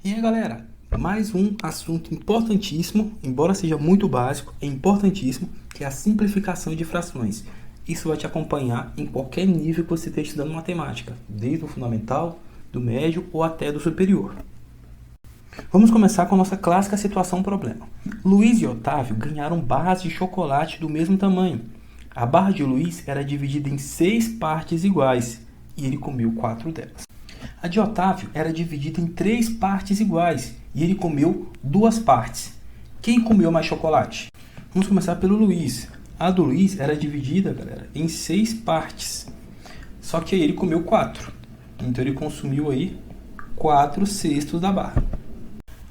E aí, galera, mais um assunto importantíssimo, embora seja muito básico, é importantíssimo, que é a simplificação de frações. Isso vai te acompanhar em qualquer nível que você esteja estudando matemática, desde o fundamental, do médio ou até do superior. Vamos começar com a nossa clássica situação problema. Luiz e Otávio ganharam barras de chocolate do mesmo tamanho. A barra de Luiz era dividida em 6 partes iguais e ele comeu 4 delas. A de Otávio era dividida em 3 partes iguais e ele comeu 2 partes. Quem comeu mais chocolate? Vamos começar pelo Luiz. A do Luiz era dividida, galera, em 6 partes. Só que aí ele comeu 4. Então ele consumiu aí 4 sextos da barra.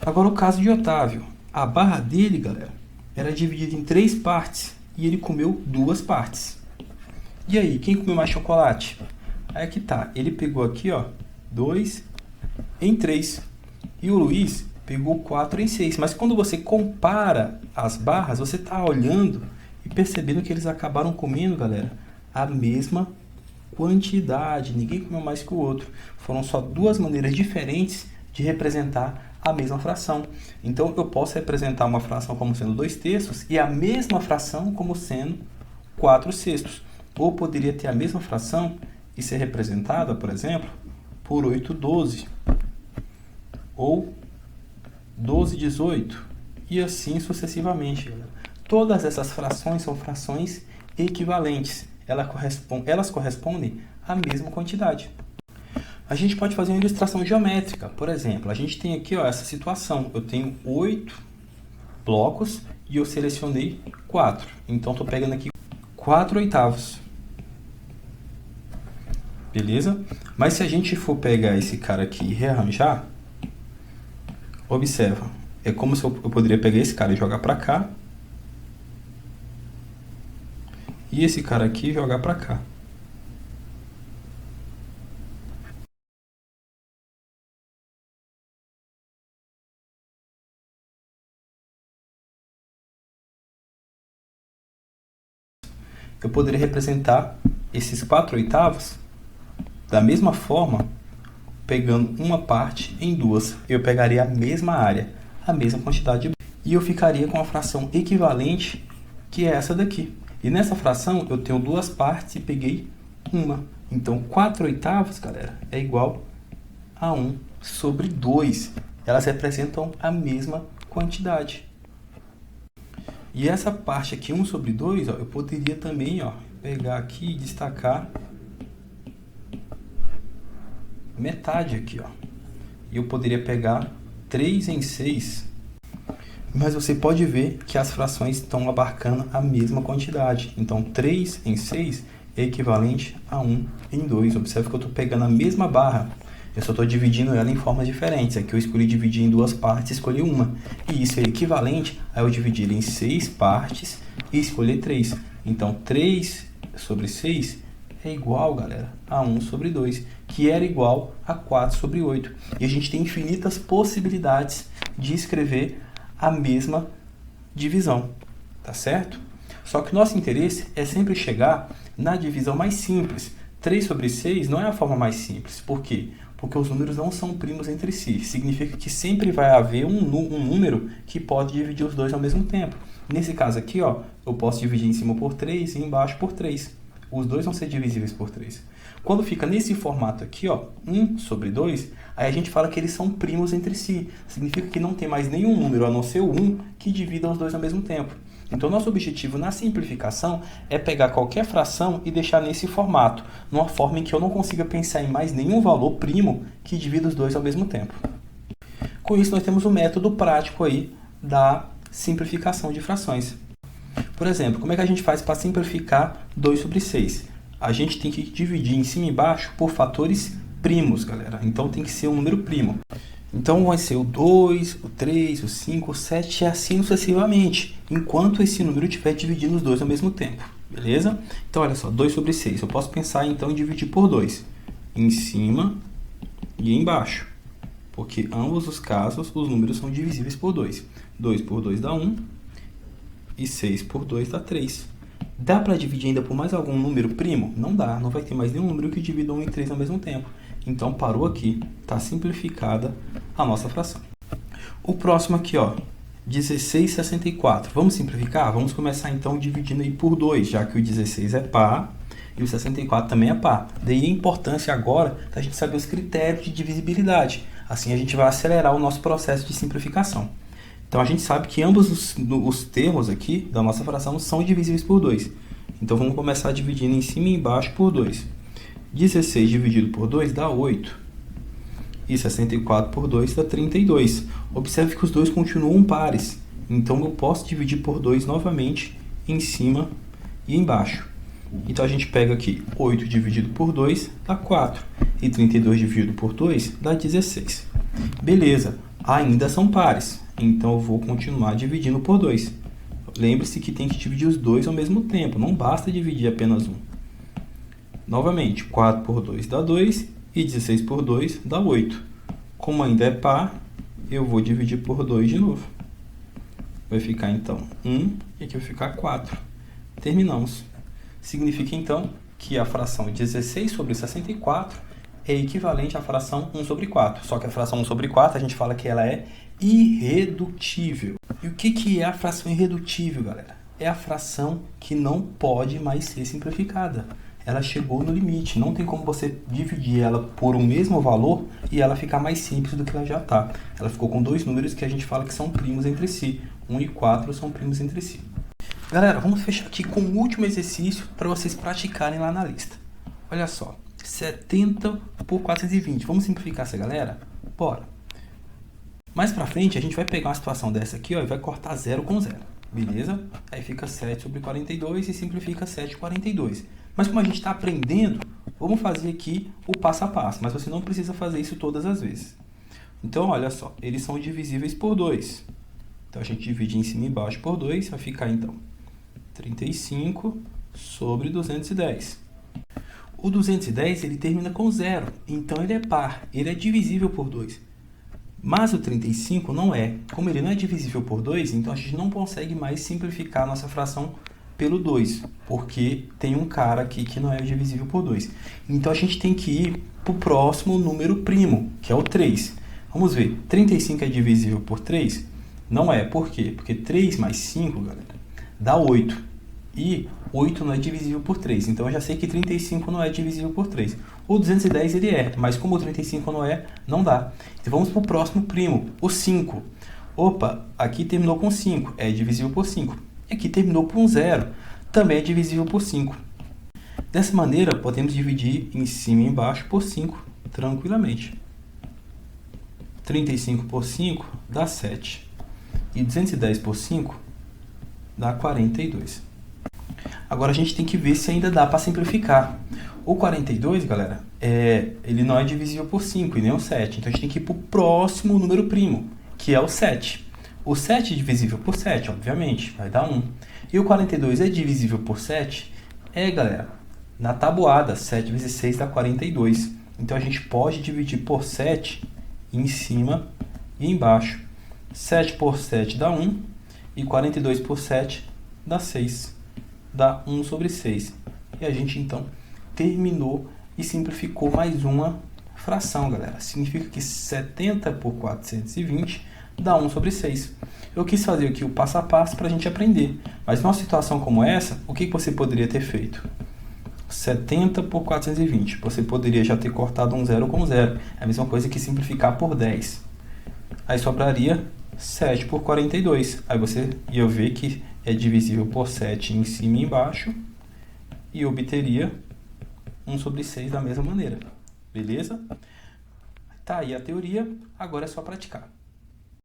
Agora o caso de Otávio. A barra dele, galera, era dividida em 3 partes e ele comeu 2 partes. E aí, quem comeu mais chocolate? Aí que tá. Ele pegou aqui, ó, 2 em 3. E o Luiz pegou 4 em 6. Mas quando você compara as barras, você está olhando e percebendo que eles acabaram comendo, galera, a mesma quantidade. Ninguém comeu mais que o outro. Foram só duas maneiras diferentes de representar a mesma fração. Então, eu posso representar uma fração como sendo 2 terços e a mesma fração como sendo 4 sextos. Ou poderia ter a mesma fração e ser representada, por exemplo, por 8/12, ou 12/18, e assim sucessivamente. Todas essas frações são frações equivalentes. Elas correspondem à mesma quantidade. A gente pode fazer uma ilustração geométrica. Por exemplo, a gente tem aqui, ó, essa situação. Eu tenho 8 blocos e eu selecionei 4. Então, estou pegando aqui 4 oitavos. Beleza? Mas se a gente for pegar esse cara aqui e rearranjar, observa. É como se eu poderia pegar esse cara e jogar para cá. E esse cara aqui jogar para cá. Eu poderia representar esses 4 oitavos da mesma forma, pegando uma parte em duas. Eu pegaria a mesma área, a mesma quantidade, e eu ficaria com a fração equivalente, que é essa daqui. E nessa fração eu tenho 2 partes e peguei uma. Então 4 oitavos, galera, é igual a 1/2. Elas representam a mesma quantidade. E essa parte aqui, 1/2, ó, eu poderia também, ó, pegar aqui e destacar metade aqui, ó. E eu poderia pegar 3 em 6. Mas você pode ver que as frações estão abarcando a mesma quantidade. Então, 3 em 6 é equivalente a 1 em 2. Observe que eu estou pegando a mesma barra. Eu só estou dividindo ela em formas diferentes. Aqui eu escolhi dividir em 2 partes e escolhi uma. E isso é equivalente a eu dividir em 6 partes e escolher 3. Então, 3/6 é igual, galera, a 1/2, que era igual a 4/8. E a gente tem infinitas possibilidades de escrever a mesma divisão, tá certo? Só que o nosso interesse é sempre chegar na divisão mais simples. 3/6 não é a forma mais simples. Por quê? Porque os números não são primos entre si. Significa que sempre vai haver um número que pode dividir os dois ao mesmo tempo. Nesse caso aqui, ó, eu posso dividir em cima por 3 e embaixo por 3. Os dois vão ser divisíveis por 3. Quando fica nesse formato aqui, ó, 1/2, aí a gente fala que eles são primos entre si. Significa que não tem mais nenhum número, a não ser o 1, que divida os dois ao mesmo tempo. Então, nosso objetivo na simplificação é pegar qualquer fração e deixar nesse formato, numa forma em que eu não consiga pensar em mais nenhum valor primo que divida os dois ao mesmo tempo. Com isso, nós temos o método prático aí da simplificação de frações. Por exemplo, como é que a gente faz para simplificar 2/6? A gente tem que dividir em cima e embaixo por fatores primos, galera. Então, tem que ser um número primo. Então, vai ser o 2, o 3, o 5, o 7 e assim sucessivamente, enquanto esse número estiver dividindo os dois ao mesmo tempo, beleza? Então, olha só, 2/6. Eu posso pensar, então, em dividir por 2, em cima e embaixo, porque ambos os casos, os números são divisíveis por 2. 2 por 2 dá 1 e 6 por 2 dá 3. Dá para dividir ainda por mais algum número primo? Não dá, não vai ter mais nenhum número que divida 1 e 3 ao mesmo tempo. Então parou aqui, está simplificada a nossa fração. O próximo aqui, ó, 16/64. Vamos simplificar? Vamos começar então dividindo aí por 2, já que o 16 é par e o 64 também é par. Daí a importância agora da gente saber os critérios de divisibilidade. Assim a gente vai acelerar o nosso processo de simplificação. Então a gente sabe que ambos os termos aqui da nossa fração são divisíveis por 2. Então vamos começar dividindo em cima e embaixo por 2. 16 dividido por 2 dá 8. E 64 por 2 dá 32. Observe que os dois continuam pares. Então eu posso dividir por 2 novamente em cima e embaixo. Então a gente pega aqui 8 dividido por 2 dá 4. E 32 dividido por 2 dá 16. Beleza, ainda são pares. Então eu vou continuar dividindo por 2. Lembre-se que tem que dividir os dois ao mesmo tempo. Não basta dividir apenas um. Novamente, 4 por 2 dá 2 e 16 por 2 dá 8. Como ainda é par, eu vou dividir por 2 de novo. Vai ficar então 1 e aqui vai ficar 4. Terminamos. Significa então que a fração 16 sobre 64 é equivalente à fração 1 sobre 4. Só que a fração 1 sobre 4 a gente fala que ela é irredutível. E o que é a fração irredutível, galera? É a fração que não pode mais ser simplificada. Ela chegou no limite, não tem como você dividir ela por um mesmo valor e ela ficar mais simples do que ela já está. Ela ficou com dois números que a gente fala que são primos entre si. 1 e 4 são primos entre si. Galera, vamos fechar aqui com o último exercício para vocês praticarem lá na lista. Olha só, 70 por 420. Vamos simplificar essa, galera? Bora! Mais pra frente, a gente vai pegar uma situação dessa aqui, ó, e vai cortar 0 com 0. Beleza? Aí fica 7 sobre 42 e simplifica 7 por 42. Mas como a gente está aprendendo, vamos fazer aqui o passo a passo. Mas você não precisa fazer isso todas as vezes. Então, olha só, eles são divisíveis por 2. Então, a gente divide em cima e embaixo por 2, vai ficar, então, 35 sobre 210. O 210, ele termina com 0, então ele é par, ele é divisível por 2. Mas o 35 não é. Como ele não é divisível por 2, então a gente não consegue mais simplificar a nossa fração pelo 2, porque tem um cara aqui que não é divisível por 2. Então a gente tem que ir para o próximo número primo, que é o 3. Vamos ver, 35 é divisível por 3? Não é. Por quê? Porque 3 mais 5, galera, dá 8. E 8 não é divisível por 3. Então eu já sei que 35 não é divisível por 3. O 210 ele é, mas como o 35 não é, não dá. Então vamos para o próximo primo, o 5. Opa, aqui terminou com 5, é divisível por 5. E aqui terminou por um 0, também é divisível por 5. Dessa maneira, podemos dividir em cima e embaixo por 5, tranquilamente. 35 por 5 dá 7. E 210 por 5 dá 42. Agora a gente tem que ver se ainda dá para simplificar. O 42, galera, ele não é divisível por 5 e nem o 7. Então a gente tem que ir para o próximo número primo, que é o 7. O 7 é divisível por 7, obviamente, vai dar 1. E o 42 é divisível por 7? Galera, na tabuada, 7 vezes 6 dá 42. Então a gente pode dividir por 7 em cima e embaixo. 7 por 7 dá 1 e 42 por 7 dá 6. Dá 1 sobre 6. E a gente, então, terminou e simplificou mais uma fração, galera. Significa que 70 por 420 dá 1 sobre 6. Eu quis fazer aqui o passo a passo para a gente aprender. Mas numa situação como essa, o que você poderia ter feito? 70 por 420. Você poderia já ter cortado um 0 com 0. É a mesma coisa que simplificar por 10. Aí sobraria 7 por 42. Aí você ia ver que é divisível por 7 em cima e embaixo. E obteria 1 sobre 6 da mesma maneira. Beleza? Tá aí a teoria, agora é só praticar.